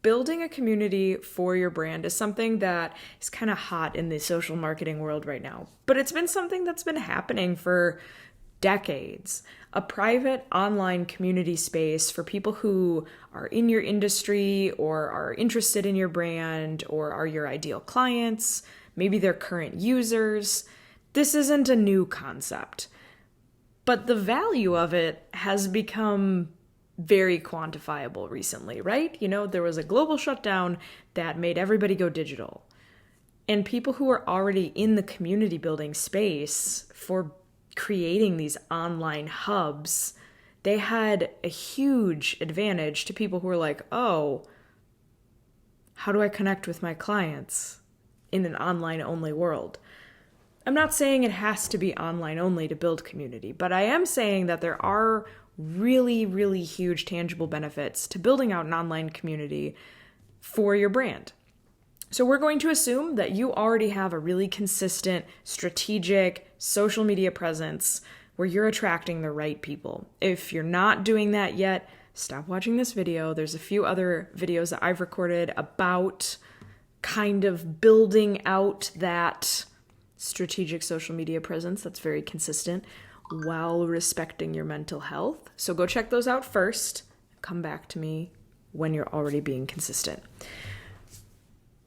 building a community for your brand is something that is kind of hot in the social marketing world right now, but it's been something that's been happening for decades. A private online community space for people who are in your industry or are interested in your brand or are your ideal clients, maybe they're current users. This isn't a new concept, but the value of it has become very quantifiable recently, right? There was a global shutdown that made everybody go digital. And people who are already in the community building space for creating these online hubs, they had a huge advantage to people who were like, oh, how do I connect with my clients in an online only world? I'm not saying it has to be online only to build community, but I am saying that there are really, really huge tangible benefits to building out an online community for your brand. So we're going to assume that you already have a really consistent, strategic social media presence where you're attracting the right people. If you're not doing that yet, stop watching this video. There's a few other videos that I've recorded about kind of building out that strategic social media presence that's very consistent while respecting your mental health. So go check those out first. Come back to me when you're already being consistent.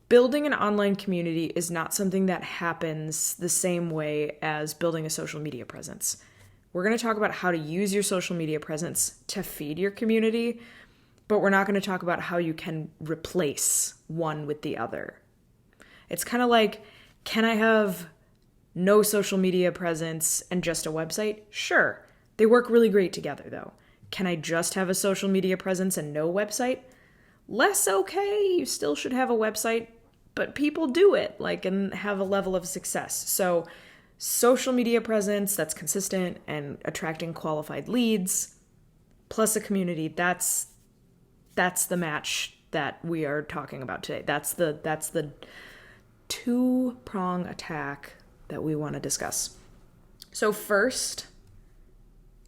Building an online community is not something that happens the same way as building a social media presence. We're going to talk about how to use your social media presence to feed your community, but we're not going to talk about how you can replace one with the other. It's kind of like, can I have no social media presence and just a website? Sure. They work really great together though. Can I just have a social media presence and no website? Less okay. You still should have a website, but people do it and have a level of success. So social media presence that's consistent and attracting qualified leads plus a community, that's the match that we are talking about today. That's the two-prong attack that we want to discuss. So first,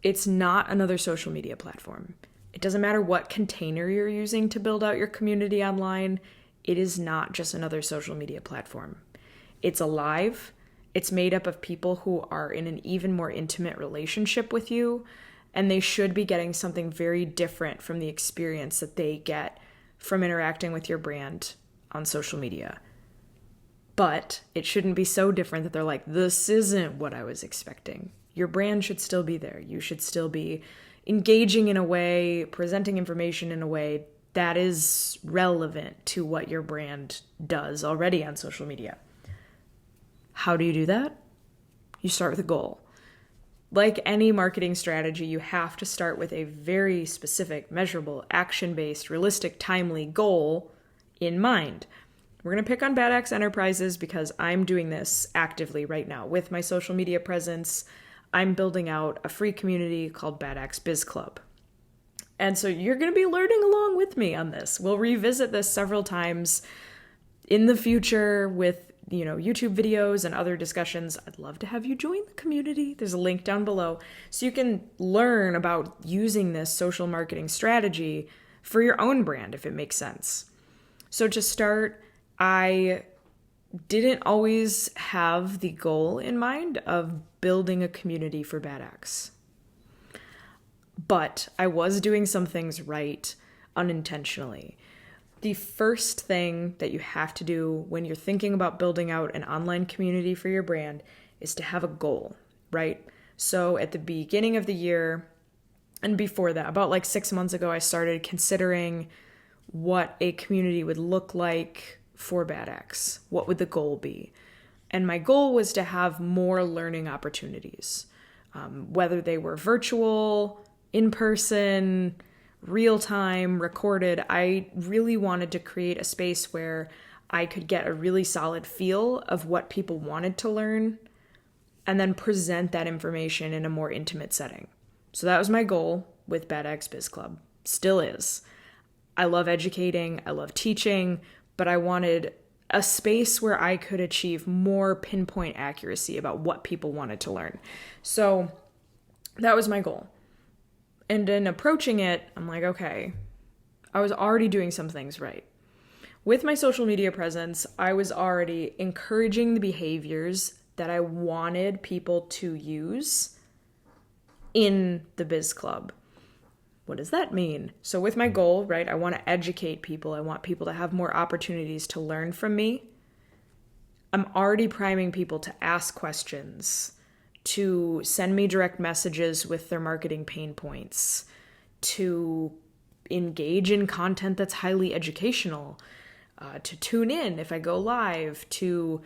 it's not another social media platform. It doesn't matter what container you're using to build out your community online. It is not just another social media platform. It's alive. It's made up of people who are in an even more intimate relationship with you, and they should be getting something very different from the experience that they get from interacting with your brand on social media. But it shouldn't be so different that they're like, this isn't what I was expecting. Your brand should still be there. You should still be engaging in a way, presenting information in a way that is relevant to what your brand does already on social media. How do you do that? You start with a goal. Like any marketing strategy, you have to start with a very specific, measurable, action-based, realistic, timely goal in mind. We're going to pick on Bad Axe Enterprises because I'm doing this actively right now with my social media presence. I'm building out a free community called Bad Axe Biz Club. And so you're going to be learning along with me on this. We'll revisit this several times in the future with, YouTube videos and other discussions. I'd love to have you join the community. There's a link down below so you can learn about using this social marketing strategy for your own brand if it makes sense. So to start, I didn't always have the goal in mind of building a community for Bad Axe. But I was doing some things right unintentionally. The first thing that you have to do when you're thinking about building out an online community for your brand is to have a goal, right? So at the beginning of the year, and before that, about 6 months ago, I started considering what a community would look like for Bad Axe. What would the goal be? And my goal was to have more learning opportunities, whether they were virtual, in person, real time, recorded. I really wanted to create a space where I could get a really solid feel of what people wanted to learn and then present that information in a more intimate setting. So that was my goal with Bad Axe Biz Club. Still is. I love educating, I love teaching, but I wanted a space where I could achieve more pinpoint accuracy about what people wanted to learn. So that was my goal. And in approaching it, I'm like, okay, I was already doing some things right. With my social media presence, I was already encouraging the behaviors that I wanted people to use in the biz club. What does that mean? So with my goal, right, I want to educate people. I want people to have more opportunities to learn from me. I'm already priming people to ask questions, to send me direct messages with their marketing pain points, to engage in content that's highly educational, to tune in if I go live, to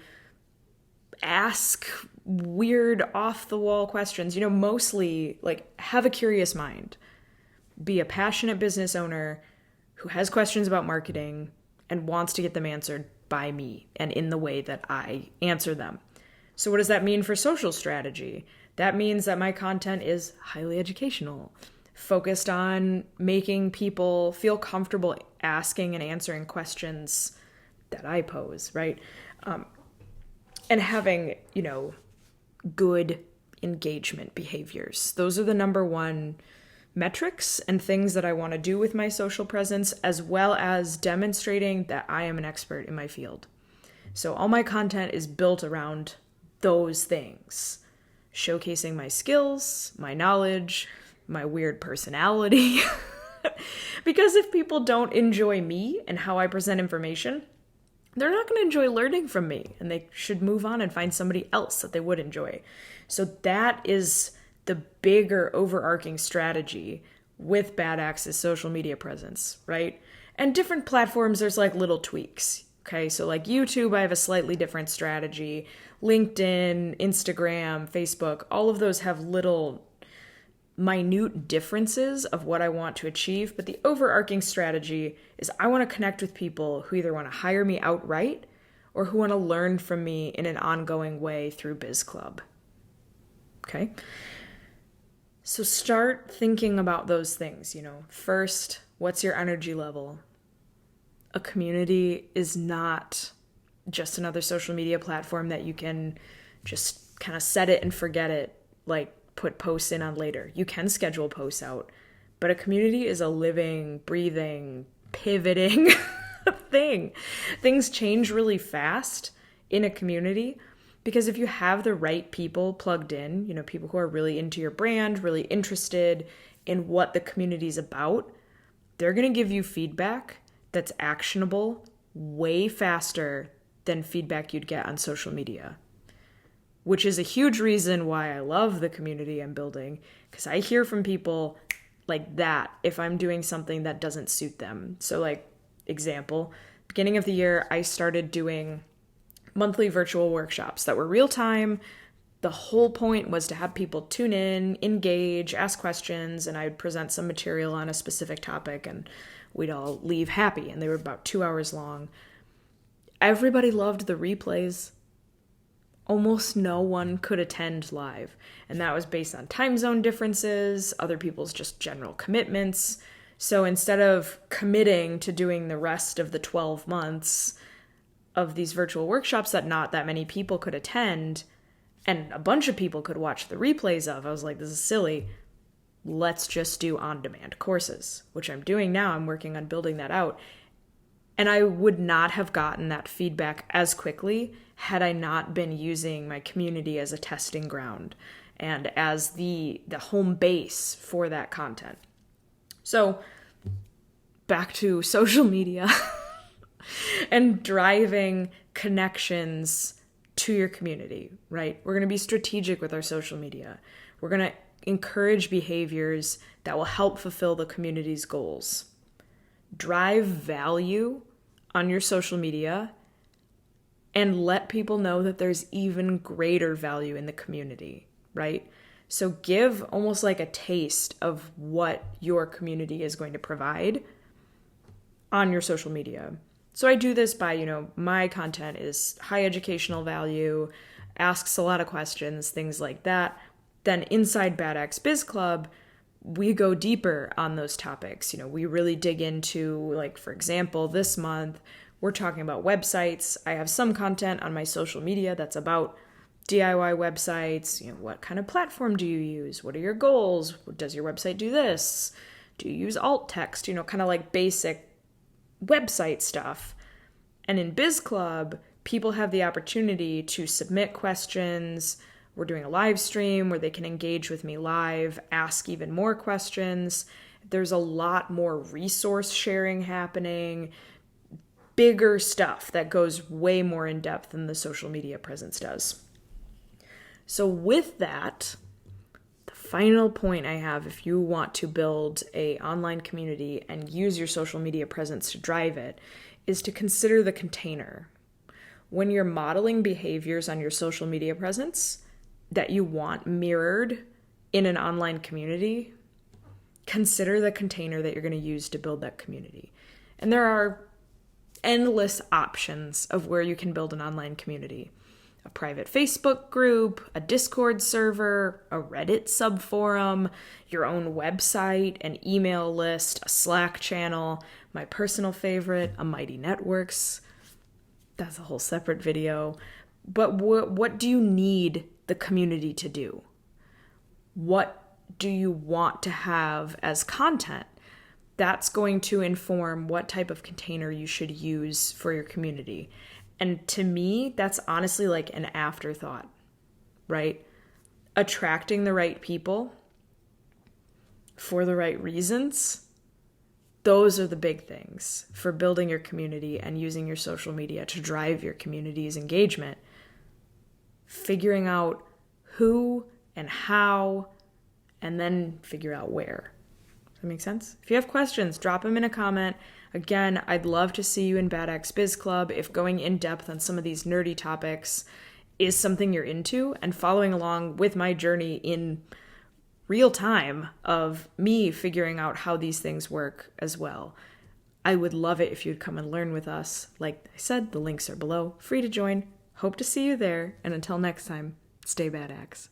ask weird off-the-wall questions, mostly like have a curious mind, be a passionate business owner who has questions about marketing and wants to get them answered by me and in the way that I answer them. So what does that mean for social strategy? That means that my content is highly educational, focused on making people feel comfortable asking and answering questions that I pose, right? And having, good engagement behaviors. Those are the number one metrics and things that I want to do with my social presence, as well as demonstrating that I am an expert in my field. So all my content is built around those things, showcasing my skills, my knowledge, my weird personality. Because if people don't enjoy me and how I present information, they're not going to enjoy learning from me, and they should move on and find somebody else that they would enjoy. So that is the bigger overarching strategy with Bad Axe's social media presence, right? And different platforms, there's like little tweaks. Okay, so like YouTube, I have a slightly different strategy. LinkedIn, Instagram, Facebook, all of those have little minute differences of what I want to achieve. But the overarching strategy is I want to connect with people who either want to hire me outright or who want to learn from me in an ongoing way through Biz Club. Okay? So start thinking about those things, First, what's your energy level? A community is not just another social media platform that you can just kind of set it and forget it, like put posts in on later. You can schedule posts out, but a community is a living, breathing, pivoting thing. Things change really fast in a community because if you have the right people plugged in, people who are really into your brand, really interested in what the community is about, they're going to give you feedback that's actionable way faster than feedback you'd get on social media, which is a huge reason why I love the community I'm building, because I hear from people like that if I'm doing something that doesn't suit them. So like, example, beginning of the year, I started doing monthly virtual workshops that were real time. The whole point was to have people tune in, engage, ask questions, and I'd present some material on a specific topic and we'd all leave happy. And they were about 2 hours long. Everybody loved the replays. Almost no one could attend live. And that was based on time zone differences, other people's just general commitments. So instead of committing to doing the rest of the 12 months of these virtual workshops that not that many people could attend, and a bunch of people could watch the replays of, I was like, this is silly. Let's just do on-demand courses, which I'm doing now. I'm working on building that out. And I would not have gotten that feedback as quickly had I not been using my community as a testing ground and as the home base for that content. So back to social media and driving connections to your community, right? We're going to be strategic with our social media. We're going to encourage behaviors that will help fulfill the community's goals. Drive value on your social media and let people know that there's even greater value in the community, right? So give almost like a taste of what your community is going to provide on your social media. So I do this by, my content is high educational value, asks a lot of questions, things like that. Then inside Bad Axe Biz Club, we go deeper on those topics. We really dig into, like, for example, this month, we're talking about websites. I have some content on my social media that's about DIY websites. What kind of platform do you use? What are your goals? Does your website do this? Do you use alt text? Kind of like basic website stuff. And in Biz Club, people have the opportunity to submit questions. We're doing a live stream where they can engage with me live, ask even more questions. There's a lot more resource sharing happening, bigger stuff that goes way more in depth than the social media presence does. So with that, the final point I have, if you want to build an online community and use your social media presence to drive it, is to consider the container. When you're modeling behaviors on your social media presence that you want mirrored in an online community, consider the container that you're going to use to build that community. And there are endless options of where you can build an online community. A private Facebook group, a Discord server, a Reddit subforum, your own website, an email list, a Slack channel, my personal favorite, a Mighty Networks. That's a whole separate video. But what do you need the community to do? What do you want to have as content? That's going to inform what type of container you should use for your community. And to me, that's honestly like an afterthought, right? Attracting the right people for the right reasons. Those are the big things for building your community and using your social media to drive your community's engagement. Figuring out who and how, and then figure out where. Does that make sense? If you have questions, drop them in a comment. Again, I'd love to see you in Bad Axe Biz Club if going in depth on some of these nerdy topics is something you're into, and following along with my journey in real time of me figuring out how these things work as well. I would love it if you'd come and learn with us. Like I said, the links are below. Free to join. Hope to see you there. And until next time, stay Bad Axe.